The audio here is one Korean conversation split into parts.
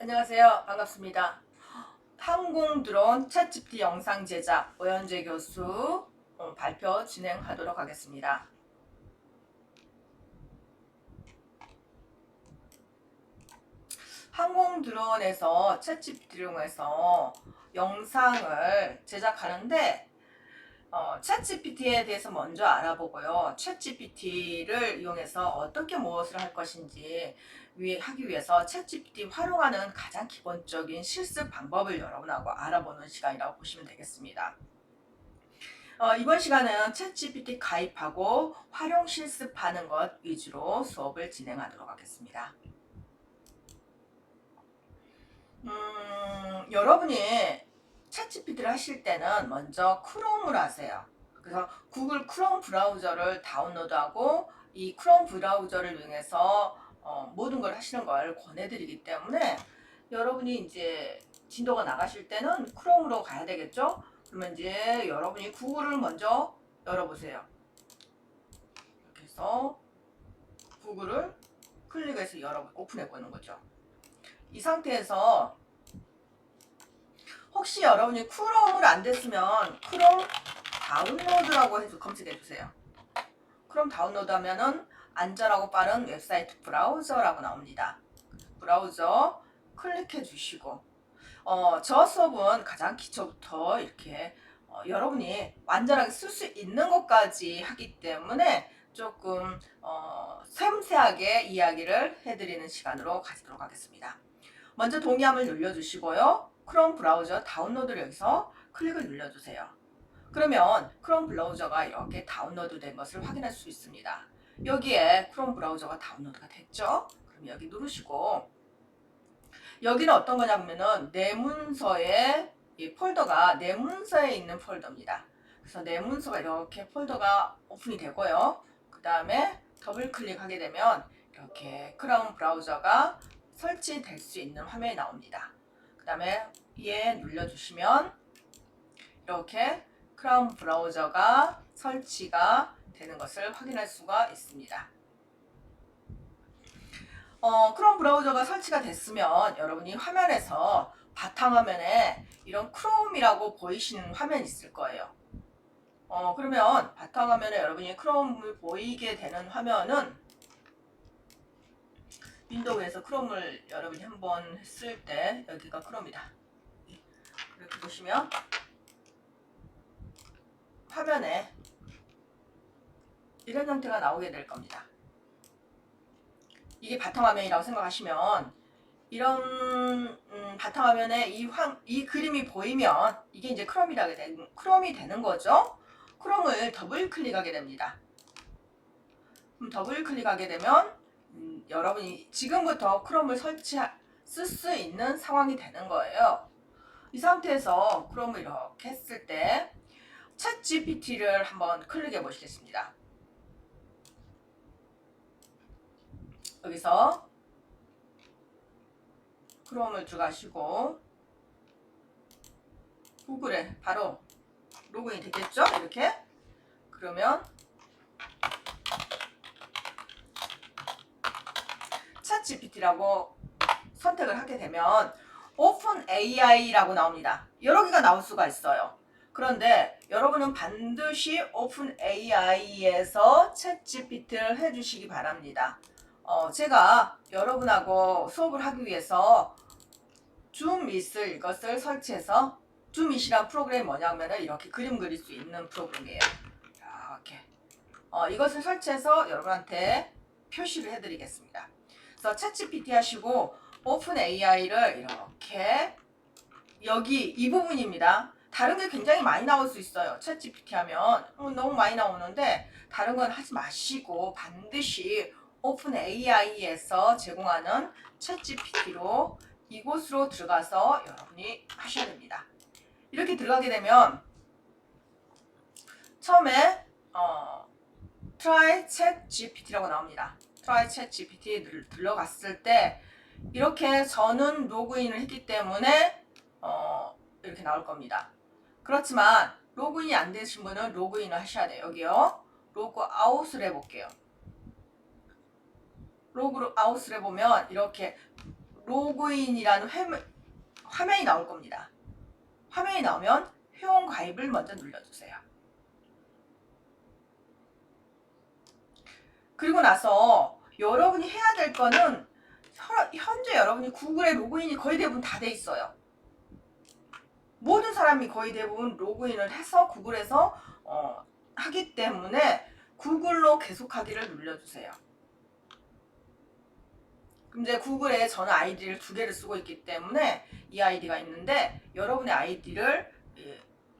안녕하세요. 반갑습니다. 항공 드론 챗GPT 영상 제작 오현재 교수 발표 진행하도록 하겠습니다. 항공 드론에서 챗GPT를 이용해서 영상을 제작하는데 챗GPT에 대해서 먼저 알아보고요. 챗GPT를 이용해서 어떻게 무엇을 할 것인지 하기 위해서 챗GPT 활용하는 가장 기본적인 실습 방법을 여러분하고 알아보는 시간이라고 보시면 되겠습니다. 이번 시간은 챗GPT 가입하고 활용 실습하는 것 위주로 수업을 진행하도록 하겠습니다. 여러분이 챗GPT를 하실 때는 먼저 크롬을 하세요. 그래서 구글 크롬 브라우저를 다운로드하고 이 크롬 브라우저를 이용해서 모든 걸 하시는 걸 권해드리기 때문에 여러분이 이제 진도가 나가실 때는 크롬으로 가야 되겠죠? 그러면 이제 여러분이 구글을 먼저 열어보세요. 이렇게 해서 구글을 클릭해서 오픈해 보는 거죠. 이 상태에서 혹시 여러분이 크롬을 안 됐으면 크롬 다운로드라고 해서 검색해 주세요. 크롬 다운로드 하면은 안전하고 빠른 웹사이트 브라우저라고 나옵니다. 브라우저 클릭해 주시고 저 수업은 가장 기초부터 이렇게 여러분이 완전하게 쓸 수 있는 것까지 하기 때문에 조금 섬세하게 이야기를 해드리는 시간으로 가지도록 하겠습니다. 먼저 동의함을 눌러주시고요. 크롬 브라우저 다운로드를 여기서 클릭을 눌러주세요. 그러면 크롬 브라우저가 이렇게 다운로드 된 것을 확인할 수 있습니다. 여기에 크롬 브라우저가 다운로드가 됐죠? 그럼 여기 누르시고 여기는 어떤 거냐면은 내 문서에 이 폴더가 내 문서에 있는 폴더입니다. 그래서 내 문서가 이렇게 폴더가 오픈이 되고요. 그 다음에 더블 클릭하게 되면 이렇게 크롬 브라우저가 설치될 수 있는 화면이 나옵니다. 그 다음에 얘 눌러주시면 이렇게 크롬 브라우저가 설치가 되는 것을 확인할 수가 있습니다. 크롬 브라우저가 설치가 됐으면 여러분이 화면에서 바탕화면에 이런 크롬이라고 보이시는 화면이 있을 거예요. 그러면 바탕화면에 여러분이 크롬을 보이게 되는 화면은 윈도우에서 크롬을 여러분이 한번 했을 때 여기가 크롬이다. 이렇게 보시면 화면에 이런 형태가 나오게 될 겁니다. 이게 바탕화면이라고 생각하시면 이런 바탕화면에 이 그림이 보이면 이게 이제 크롬이 되는 거죠. 크롬을 더블 클릭하게 됩니다. 더블 클릭하게 되면 여러분이 지금부터 크롬을 쓸 수 있는 상황이 되는 거예요. 이 상태에서 크롬을 이렇게 했을 때 챗GPT를 한번 클릭해 보시겠습니다. 여기서 크롬을 들어가시고 구글에 바로 로그인이 되겠죠? 이렇게 그러면 챗GPT라고 선택을 하게 되면 오픈AI라고 나옵니다. 여러 개가 나올 수가 있어요. 그런데 여러분은 반드시 오픈AI에서 챗GPT를 해주시기 바랍니다. 제가 여러분하고 수업을 하기 위해서 줌밋을 이것을 설치해서 줌밋이란 프로그램이 뭐냐면 이렇게 그림 그릴 수 있는 프로그램이에요. 이렇게 이것을 설치해서 여러분한테 표시를 해드리겠습니다. 그래서 챗GPT 하시고 오픈AI를 이렇게 여기 이 부분입니다. 다른 게 굉장히 많이 나올 수 있어요. 챗GPT 하면 너무 많이 나오는데 다른 건 하지 마시고 반드시 오픈AI에서 제공하는 챗GPT로 이곳으로 들어가서 여러분이 하셔야 됩니다. 이렇게 들어가게 되면 처음에 Try ChatGPT라고 나옵니다. Try ChatGPT 들어갔을 때 이렇게 저는 로그인을 했기 때문에 이렇게 나올 겁니다. 그렇지만 로그인이 안 되신 분은 로그인을 하셔야 돼요. 여기요. 로그아웃을 해볼게요. 로그아웃을 해보면 이렇게 로그인이라는 화면이 나올 겁니다. 화면이 나오면 회원 가입을 먼저 눌러주세요. 그리고 나서 여러분이 해야 될 거는 현재 여러분이 구글에 로그인이 거의 대부분 다 돼 있어요. 모든 사람이 거의 대부분 로그인을 해서 구글에서 하기 때문에 구글로 계속하기를 눌러주세요. 이제 구글에 저는 아이디를 2개를 쓰고 있기 때문에 이 아이디가 있는데 여러분의 아이디를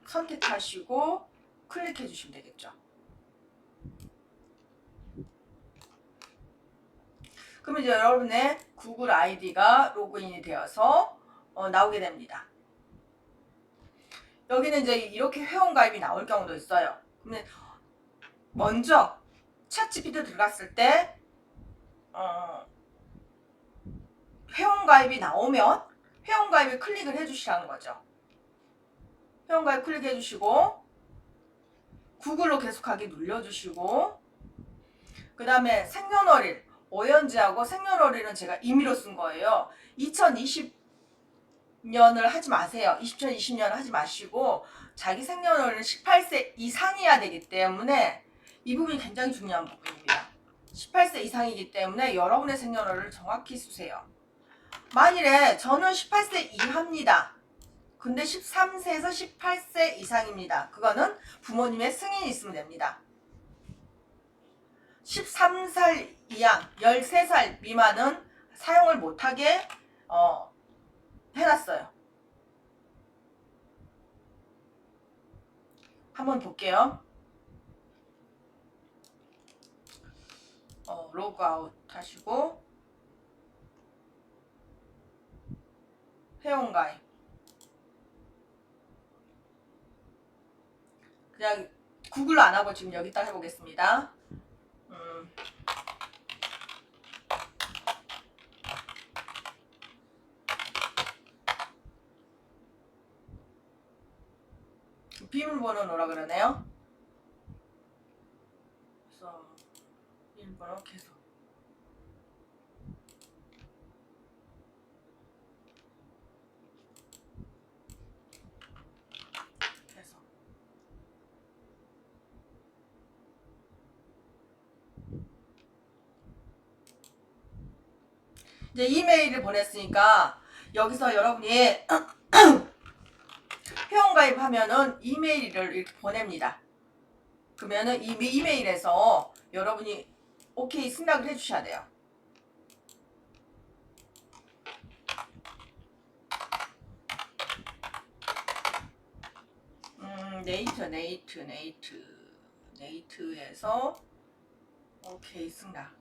선택하시고 클릭해 주시면 되겠죠. 그러면 이제 여러분의 구글 아이디가 로그인이 되어서 나오게 됩니다. 여기는 이제 이렇게 회원가입이 나올 경우도 있어요. 그러면 먼저 챗GPT 들어갔을 때 회원가입이 나오면 회원가입을 클릭을 해주시라는 거죠. 회원가입 클릭해 주시고 구글로 계속하기 눌러주시고 그 다음에 생년월일 오연지하고 생년월일은 제가 임의로 쓴 거예요. 2020년을 하지 마세요. 2020년 하지 마시고 자기 생년월일은 18세 이상이어야 되기 때문에 이 부분이 굉장히 중요한 부분입니다. 18세 이상이기 때문에 여러분의 생년월일을 정확히 쓰세요. 만일에 저는 18세 이하입니다. 근데 13세에서 18세 이상입니다. 그거는 부모님의 승인이 있으면 됩니다. 13살 이하, 13살 미만은 사용을 못하게 해놨어요. 한번 볼게요. 로그아웃 하시고 회원가입 그냥 구글로 안 하고 지금 여기다 해보겠습니다. 비밀번호 넣으라 그러네요. 그래서 비밀번호 계속 이제 이메일을 보냈으니까 여기서 여러분이 회원가입하면은 이메일을 이렇게 보냅니다. 그러면은 이 이메일에서 여러분이 오케이 승낙을 해주셔야 돼요. 네이트에서 오케이 승낙.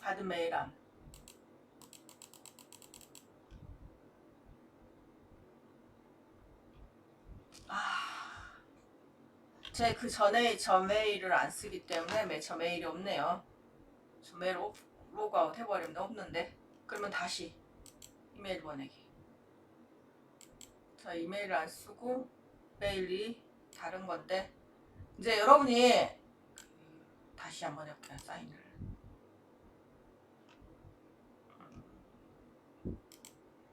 받은 메일함. 제 그 전에 저 메일을 안 쓰기 때문에 저 메일이 없네요. 저 메일 로그아웃 해버리면 없는데. 그러면 다시 이메일 보내기. 저 이메일을 안 쓰고 메일이 다른 건데 이제 여러분이 다시 한번 해볼게요. 사인을.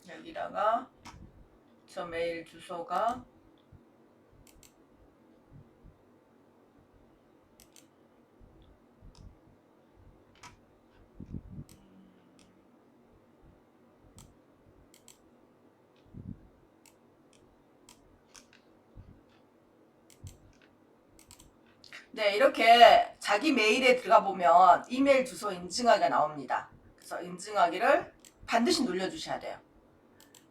여기다가 저 메일 주소가 네, 이렇게 자기 메일에 들어가 보면 이메일 주소 인증하기가 나옵니다. 그래서 인증하기를 반드시 눌러주셔야 돼요.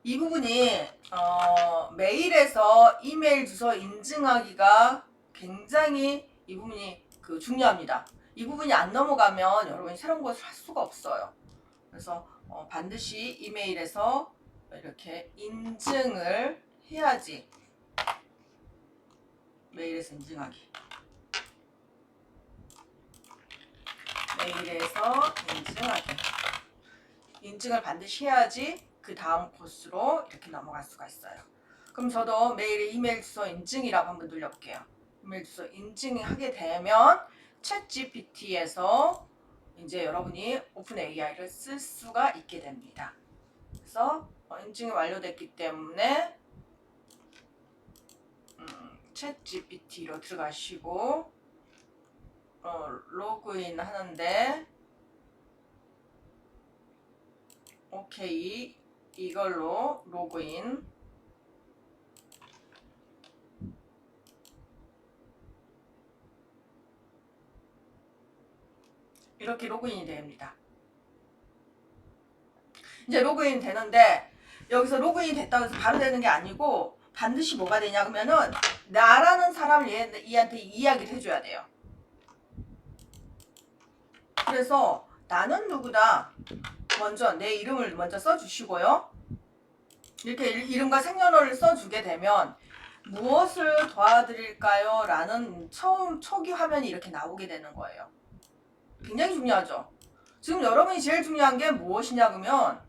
이 부분이 메일에서 이메일 주소 인증하기가 굉장히 이 부분이 중요합니다. 이 부분이 안 넘어가면 여러분이 새로운 것을 할 수가 없어요. 그래서 반드시 이메일에서 이렇게 인증을 해야지. 메일에서 인증하기. 메일에서 인증하기. 인증을 반드시 해야지 그 다음 코스로 이렇게 넘어갈 수가 있어요. 그럼 저도 매일 이메일 주소 인증이라고 한번 눌러볼게요. 이메일 주소 인증하게 되면 챗GPT에서 이제 여러분이 오픈 AI를 쓸 수가 있게 됩니다. 그래서 인증이 완료됐기 때문에 챗GPT로 들어가시고 로그인 하는데 오케이 이걸로 로그인 이렇게 로그인이 됩니다. 이제 로그인 되는데 여기서 로그인 됐다고 해서 바로 되는 게 아니고 반드시 뭐가 되냐 그러면은 나라는 사람을 얘한테 이야기를 해줘야 돼요. 그래서 나는 누구다 먼저 내 이름을 먼저 써주시고요. 이렇게 이름과 생년월일을 써주게 되면 무엇을 도와드릴까요? 라는 초기 화면이 이렇게 나오게 되는 거예요. 굉장히 중요하죠. 지금 여러분이 제일 중요한 게 무엇이냐 그러면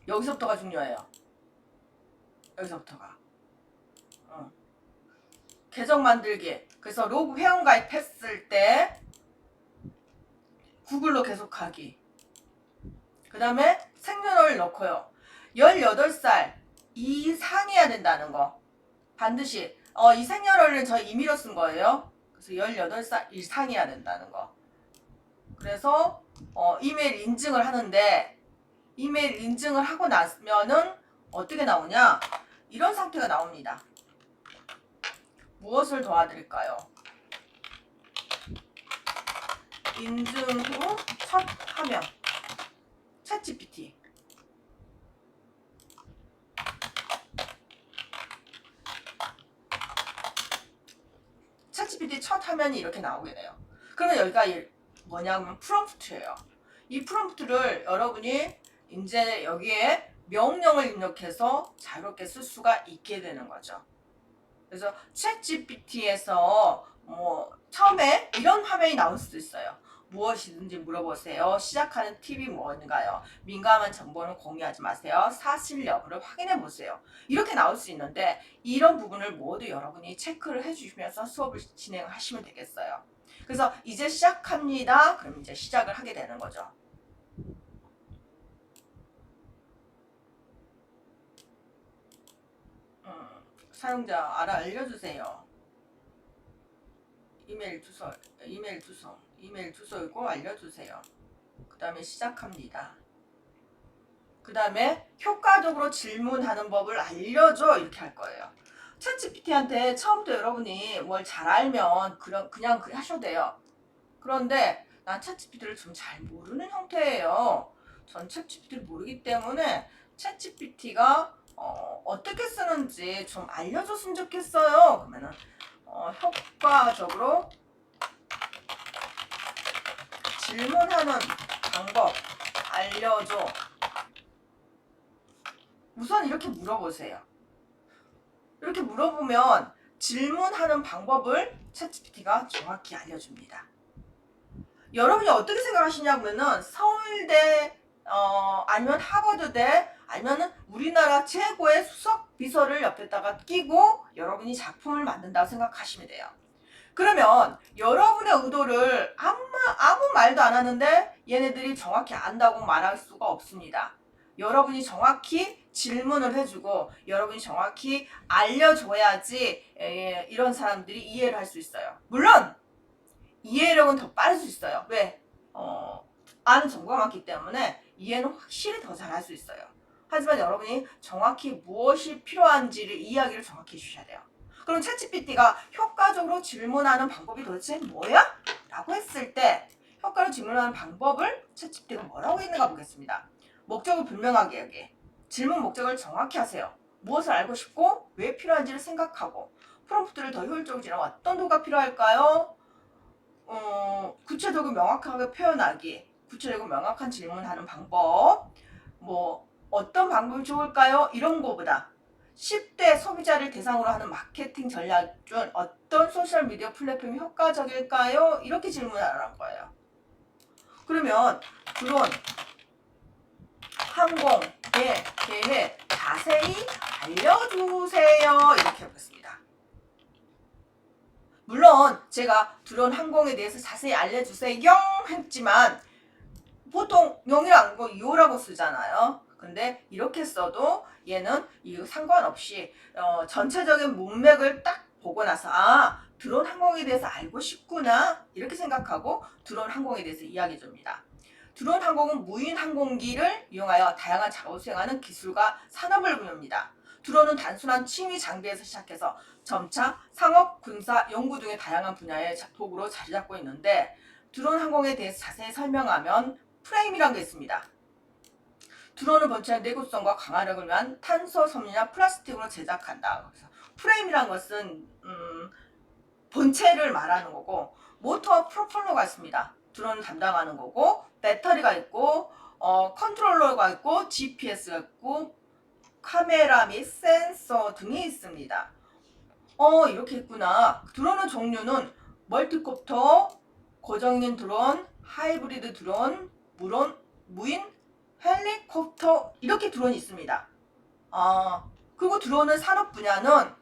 여기서부터가 중요해요. 여기서부터가 계정 만들기. 그래서 로그 회원가입 했을 때 구글로 계속하기. 그 다음에 생년월일 넣고요. 18살 이상해야 된다는 거. 반드시 이 생년월일은 저 임의로 쓴 거예요. 그래서 18살 이상해야 된다는 거. 그래서 이메일 인증을 하는데 이메일 인증을 하고 나면은 어떻게 나오냐? 이런 상태가 나옵니다. 무엇을 도와드릴까요? 인증 후 첫 화면 챗GPT 챗GPT 첫 화면이 이렇게 나오게 돼요. 그러면 여기가 뭐냐면 프롬프트예요. 이 프롬프트를 여러분이 이제 여기에 명령을 입력해서 자유롭게 쓸 수가 있게 되는 거죠. 그래서 챗GPT에서 처음에 이런 화면이 나올 수도 있어요. 무엇이든지 물어보세요. 시작하는 팁이 뭔가요? 민감한 정보는 공유하지 마세요. 사실 여부를 확인해 보세요. 이렇게 나올 수 있는데 이런 부분을 모두 여러분이 체크를 해주시면서 수업을 진행하시면 되겠어요. 그래서 이제 시작합니다. 그럼 이제 시작을 하게 되는 거죠. 사용자 알려주세요. 이메일 주소이고 알려주세요. 그 다음에 시작합니다. 그 다음에 효과적으로 질문하는 법을 알려줘 이렇게 할 거예요. 챗GPT한테 처음부터 여러분이 뭘 잘 알면 그냥 하셔도 돼요. 그런데 난 챗GPT를 좀 잘 모르는 형태예요. 전 챗GPT를 모르기 때문에 챗GPT가 어떻게 쓰는지 좀 알려줬으면 좋겠어요. 그러면은 효과적으로 질문하는 방법 알려줘. 우선 이렇게 물어보세요. 이렇게 물어보면 질문하는 방법을 챗GPT가 정확히 알려줍니다. 여러분이 어떻게 생각하시냐면은 서울대 아니면 하버드대 아니면 우리나라 최고의 수석 비서를 옆에다가 끼고 여러분이 작품을 만든다고 생각하시면 돼요. 그러면 여러분의 의도를 아무 말도 안 하는데 얘네들이 정확히 안다고 말할 수가 없습니다. 여러분이 정확히 질문을 해주고 여러분이 정확히 알려줘야지 이런 사람들이 이해를 할 수 있어요. 물론 이해력은 더 빠를 수 있어요. 왜? 아는 정보가 많기 때문에 이해는 확실히 더 잘할 수 있어요. 하지만 여러분이 정확히 무엇이 필요한지를 이야기를 정확히 해주셔야 돼요. 그럼 챗GPT가 효과적으로 질문하는 방법이 도대체 뭐야? 라고 했을 때 효과로 질문하는 방법을 챗GPT가 뭐라고 했는가 보겠습니다. 목적을 분명하게 여기 질문 목적을 정확히 하세요. 무엇을 알고 싶고 왜 필요한지를 생각하고 프롬프트를 더 효율적으로 지나면 어떤 도구가 필요할까요? 구체적으로 명확하게 표현하기, 구체적으로 명확한 질문하는 방법, 어떤 방법이 좋을까요? 이런 거보다 10대 소비자를 대상으로 하는 마케팅 전략 중 어떤 소셜미디어 플랫폼이 효과적일까요? 이렇게 질문하라는 거예요. 그러면 그런 항공의 계획 자세히 알려주세요. 이렇게 해보겠습니다. 물론 제가 드론 항공에 대해서 자세히 알려주세요 했지만 보통 0이라고 2호라고 쓰잖아요. 근데 이렇게 써도 얘는 이거 상관없이 전체적인 문맥을 딱 보고 나서 드론 항공에 대해서 알고 싶구나 이렇게 생각하고 드론 항공에 대해서 이야기해 줍니다. 드론 항공은 무인 항공기를 이용하여 다양한 작업을 수행하는 기술과 산업을 부릅니다. 드론은 단순한 취미 장비에서 시작해서 점차 상업, 군사, 연구 등의 다양한 분야의 도구로 자리 잡고 있는데 드론 항공에 대해서 자세히 설명하면 프레임이라는 게 있습니다. 드론은 본체의 내구성과 강화력을 위한 탄소 섬유나 플라스틱으로 제작한다. 그래서 프레임이라는 것은 본체를 말하는 거고 모터와 프로펠러가 있습니다. 드론을 담당하는 거고 배터리가 있고 컨트롤러가 있고 GPS가 있고 카메라 및 센서 등이 있습니다. 이렇게 있구나. 드론의 종류는 멀티콥터, 고정인 드론, 하이브리드 드론, 무인 헬리콥터 이렇게 드론이 있습니다. 그리고 드론의 산업 분야는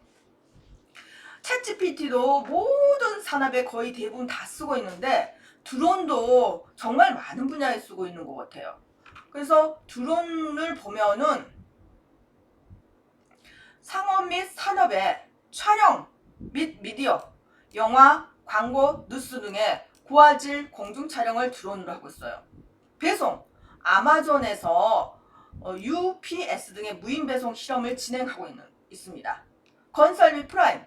챗GPT도 모든 산업에 거의 대부분 다 쓰고 있는데 드론도 정말 많은 분야에 쓰고 있는 것 같아요. 그래서 드론을 보면은 상업 및 산업의 촬영 및 미디어, 영화, 광고, 뉴스 등의 고화질 공중 촬영을 드론으로 하고 있어요. 배송, 아마존에서 UPS 등의 무인 배송 실험을 진행하고 있습니다. 건설 및 프라임,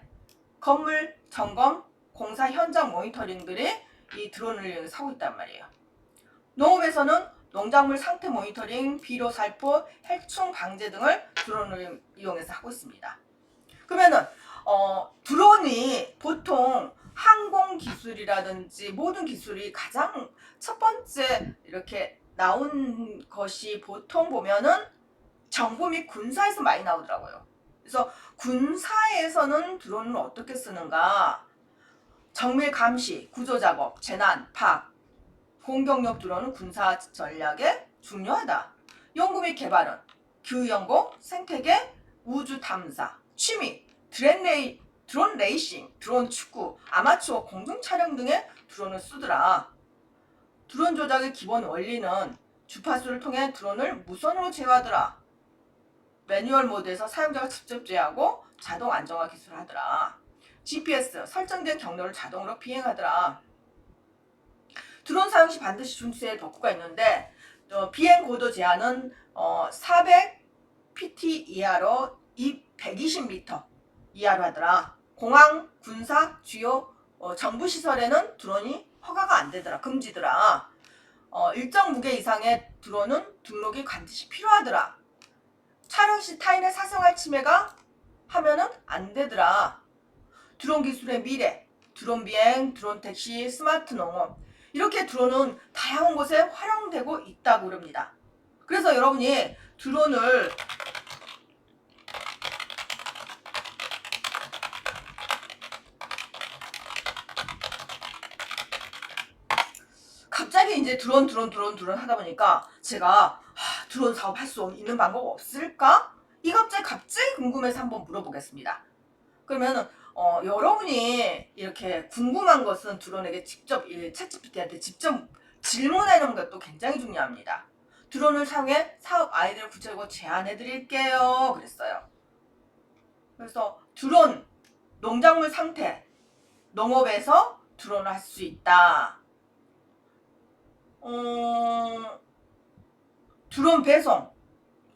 건물 점검, 공사 현장 모니터링들이 이 드론을 이용해서 하고 있단 말이에요. 농업에서는 농작물 상태 모니터링, 비료 살포, 해충 방제 등을 드론을 이용해서 하고 있습니다. 그러면은 드론이 보통 항공 기술이라든지 모든 기술이 가장 첫 번째 이렇게 나온 것이 보통 보면은 정부 및 군사에서 많이 나오더라고요. 그래서 군사에서는 드론을 어떻게 쓰는가? 정밀 감시, 구조 작업, 재난, 파악, 공격력 드론은 군사 전략에 중요하다. 연구 및 개발은 교육연구, 생태계, 우주 탐사, 취미, 드론 레이싱, 드론 축구, 아마추어 공중 촬영 등의 드론을 쓰더라. 드론 조작의 기본 원리는 주파수를 통해 드론을 무선으로 제어하더라. 매뉴얼 모드에서 사용자가 직접 제어하고 자동 안정화 기술을 하더라. GPS, 설정된 경로를 자동으로 비행하더라. 드론 사용 시 반드시 준수해야 덕후가 있는데 비행 고도 제한은 400pt 이하로 120m 이하로 하더라. 공항, 군사, 주요 정부 시설에는 드론이 허가가 안 되더라. 금지더라. 일정 무게 이상의 드론은 등록이 반드시 필요하더라. 촬영 시 타인의 사생활 침해가 하면은 안 되더라. 드론 기술의 미래, 드론 비행, 드론 택시, 스마트 농업 이렇게 드론은 다양한 곳에 활용되고 있다고 그럽니다. 그래서 여러분이 드론을 갑자기 이제 드론 하다 보니까 제가 드론 사업 할 수 있는 방법 없을까? 이 갑자기 궁금해서 한번 물어보겠습니다. 그러면 여러분이 이렇게 궁금한 것은 드론에게 직접 챗GPT한테 직접 질문하는 것도 굉장히 중요합니다. 드론을 사용해 사업 아이디어를 구체적으로 제안해 드릴게요. 그랬어요. 그래서 드론, 농작물 상태, 농업에서 드론을 할 수 있다. 드론 배송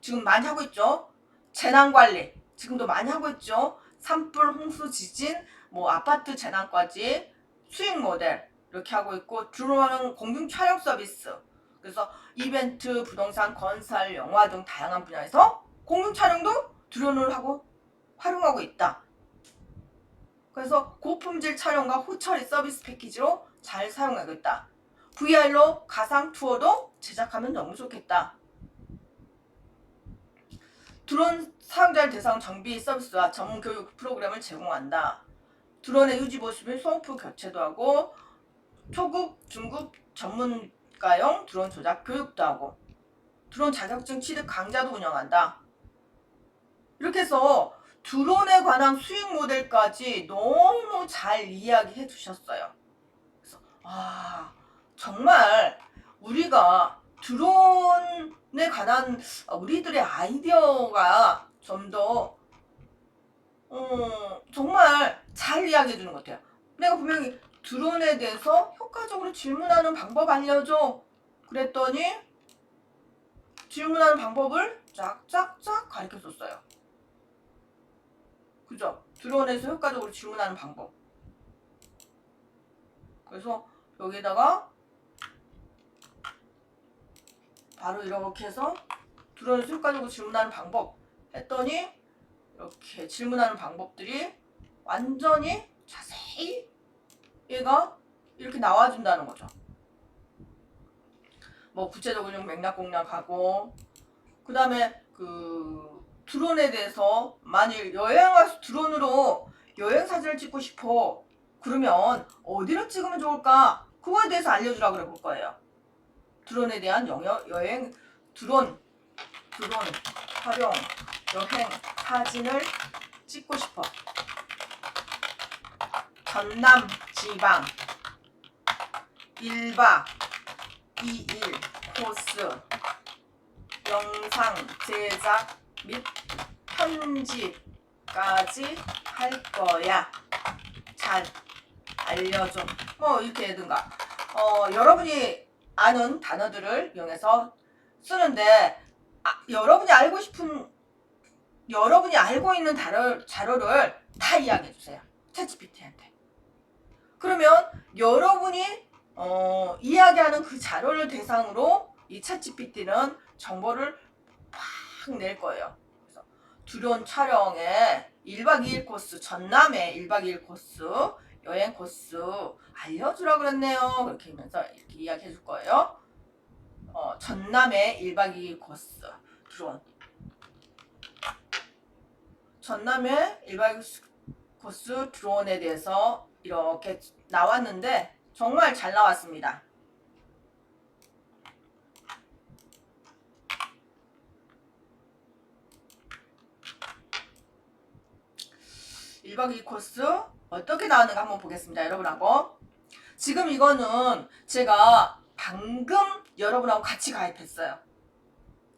지금 많이 하고 있죠. 재난관리 지금도 많이 하고 있죠. 산불, 홍수, 지진, 아파트 재난까지 수익 모델 이렇게 하고 있고 드론 공중 촬영 서비스 그래서 이벤트, 부동산, 건설, 영화 등 다양한 분야에서 공중 촬영도 드론을 활용하고 있다. 그래서 고품질 촬영과 후처리 서비스 패키지로 잘 사용하고 있다. VR로 가상 투어도 제작하면 너무 좋겠다. 드론 사용자를 대상 정비 서비스와 전문 교육 프로그램을 제공한다. 드론의 유지 보수 및 소모품 교체도 하고 초급, 중급 전문가용 드론 조작 교육도 하고 드론 자격증 취득 강좌도 운영한다. 이렇게 해서 드론에 관한 수익 모델까지 너무 잘 이야기해 주셨어요. 그래서 정말 우리가 드론에 관한 우리들의 아이디어가 좀 더 정말 잘 이야기해 주는 것 같아요. 내가 분명히 드론에 대해서 효과적으로 질문하는 방법 알려줘 그랬더니 질문하는 방법을 쫙쫙쫙 가르쳐 줬어요. 그죠? 드론에서 효과적으로 질문하는 방법. 그래서 여기에다가 바로 이렇게 해서 드론에서 효과적으로 질문하는 방법 했더니 이렇게 질문하는 방법들이 완전히 자세히 얘가 이렇게 나와준다는 거죠. 뭐 구체적으로 좀 맥락공략하고 그 다음에 그 드론에 대해서 만일 여행가서 드론으로 여행 사진을 찍고 싶어 그러면 어디로 찍으면 좋을까 그거에 대해서 알려주라 그래 볼 거예요. 드론에 대한 여행 드론 활용 여행 사진을 찍고 싶어 전남 지방 1박 2일 코스 영상 제작 및 편집까지 할 거야. 잘 알려줘. 뭐 이렇게 해든가 여러분이 아는 단어들을 이용해서 쓰는데 여러분이 알고 있는 자료를 다 이야기해 주세요. 챗GPT한테. 그러면 여러분이 이야기하는 그 자료를 대상으로 이 챗GPT는 정보를 팍 낼 거예요. 그래서 드론 촬영에 1박 2일 코스, 전남에 1박 2일 코스, 여행 코스 알려주라 그랬네요. 그렇게 하면서 이렇게 이야기해 줄 거예요. 전남에 1박 2일 코스, 드론. 전남에 1박 2일 코스 드론에 대해서 이렇게 나왔는데 정말 잘 나왔습니다. (1박 2일) 코스 어떻게 나왔는가 한번 보겠습니다. 여러분하고 지금 이거는 제가 방금 여러분하고 같이 가입했어요.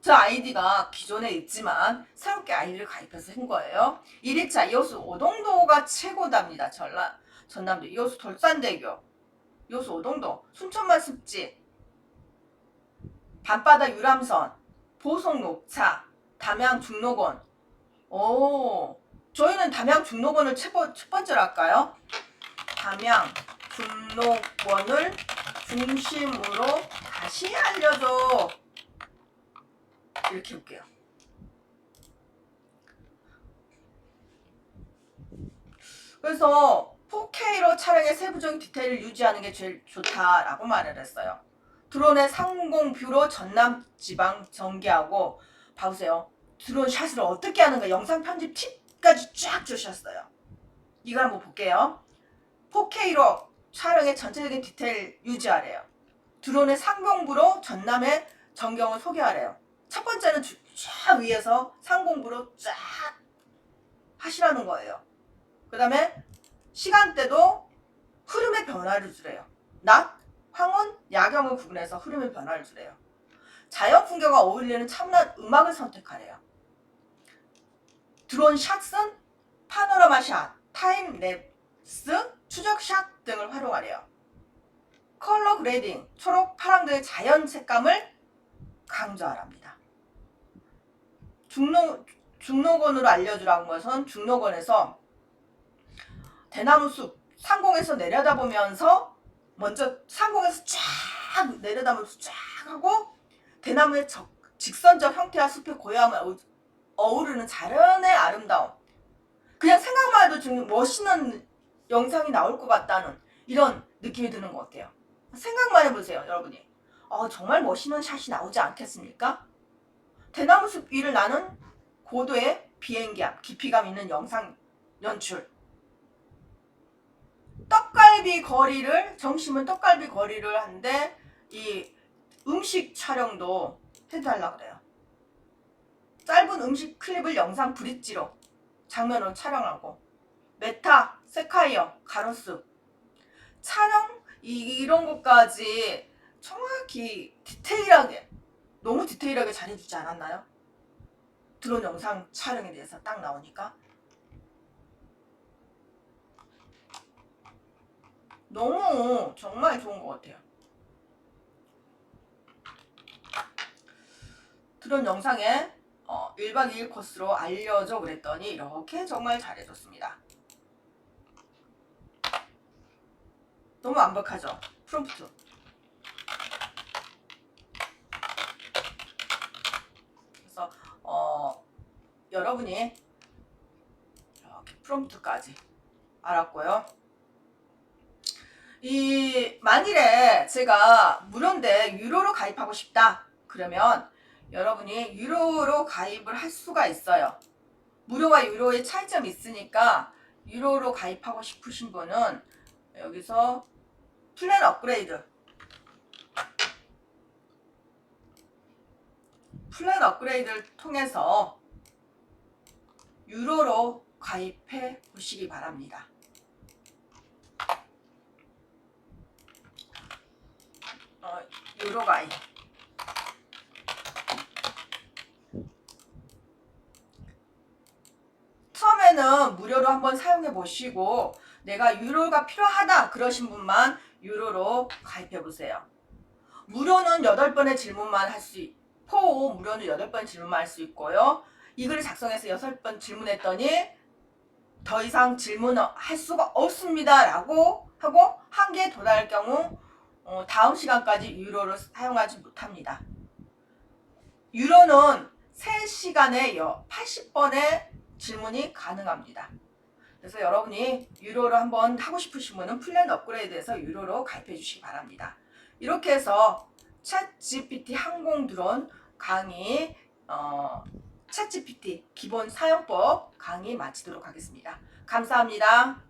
저 아이디가 기존에 있지만 새롭게 아이디를 가입해서 한 거예요. 1일차 이호수 오동도가 최고답니다. 전남도 이호수 돌산대교 이호수 오동도 순천만 습지 밤바다 유람선 보성 녹차 담양 중록원 저희는 담양 중록원을 첫 번째로 할까요? 담양 중록원을 중심으로 다시 알려줘. 이렇게 볼게요. 그래서 4K로 촬영의 세부적인 디테일을 유지하는 게 제일 좋다라고 말을 했어요. 드론의 상공뷰로 전남 지방 전개하고 봐보세요. 드론 샷을 어떻게 하는가 영상 편집 팁까지 쫙 주셨어요. 이걸 한번 볼게요. 4K로 촬영의 전체적인 디테일 유지하래요. 드론의 상공부로 전남의 전경을 소개하래요. 첫 번째는 쫙 위에서 상공부로 쫙 하시라는 거예요. 그 다음에 시간대도 흐름의 변화를 주래요. 낮, 황혼, 야경을 구분해서 흐름의 변화를 주래요. 자연 풍경과 어울리는 차분한 음악을 선택하래요. 드론 샷은 파노라마 샷, 타임 랩스, 추적 샷 등을 활용하래요. 컬러 그레이딩, 초록, 파랑 등의 자연 색감을 강조하랍니다. 중록원으로 알려주라는 것은 중록원에서 대나무 숲 상공에서 내려다보면서 먼저 상공에서 쫙 내려다보면서 쫙 하고 대나무의 직선적 형태와 숲의 고요함을 어우르는 자연의 아름다움. 그냥 생각만 해도 지금 멋있는 영상이 나올 것 같다는 이런 느낌이 드는 것 같아요. 생각만 해보세요, 여러분이. 정말 멋있는 샷이 나오지 않겠습니까? 대나무 숲 위를 나는 고도의 비행기함, 깊이감 있는 영상 연출. 정심은 떡갈비 거리를 하는데 이 음식 촬영도 해달라고 그래요. 짧은 음식 클립을 영상 브릿지로 장면으로 촬영하고 메타, 세카이어, 가로수 촬영 이런 것까지 정확히 디테일하게 너무 디테일하게 잘해주지 않았나요? 드론 영상 촬영에 대해서 딱 나오니까 너무 정말 좋은 것 같아요. 드론 영상에 1박 2일 코스로 알려줘 그랬더니 이렇게 정말 잘해줬습니다. 너무 완벽하죠? 프롬프트. 그래서 여러분이 이렇게 프롬프트까지 알았고요. 만일에 제가 무료인데 유료로 가입하고 싶다 그러면 여러분이 유료로 가입을 할 수가 있어요. 무료와 유료의 차이점이 있으니까 유료로 가입하고 싶으신 분은 여기서 플랜 업그레이드를 통해서 유료로 가입해 보시기 바랍니다. 유료 가입. 처음에는 무료로 한번 사용해 보시고 내가 유료가 필요하다 그러신 분만 유료로 가입해 보세요. 무료는 8번의 질문만 할 수 있고 무료는 8번 질문만 할 수 있고요. 이 글을 작성해서 6번 질문했더니 더 이상 질문할 수가 없습니다 라고 하고 한계에 도달할 경우 다음 시간까지 유료를 사용하지 못합니다. 유료는 3시간에 80번의 질문이 가능합니다. 그래서 여러분이 유료로 한번 하고 싶으신 분은 플랜 업그레이드에서 유료로 가입해 주시기 바랍니다. 이렇게 해서 챗GPT 항공 드론 강의 챗GPT 기본 사용법 강의 마치도록 하겠습니다. 감사합니다.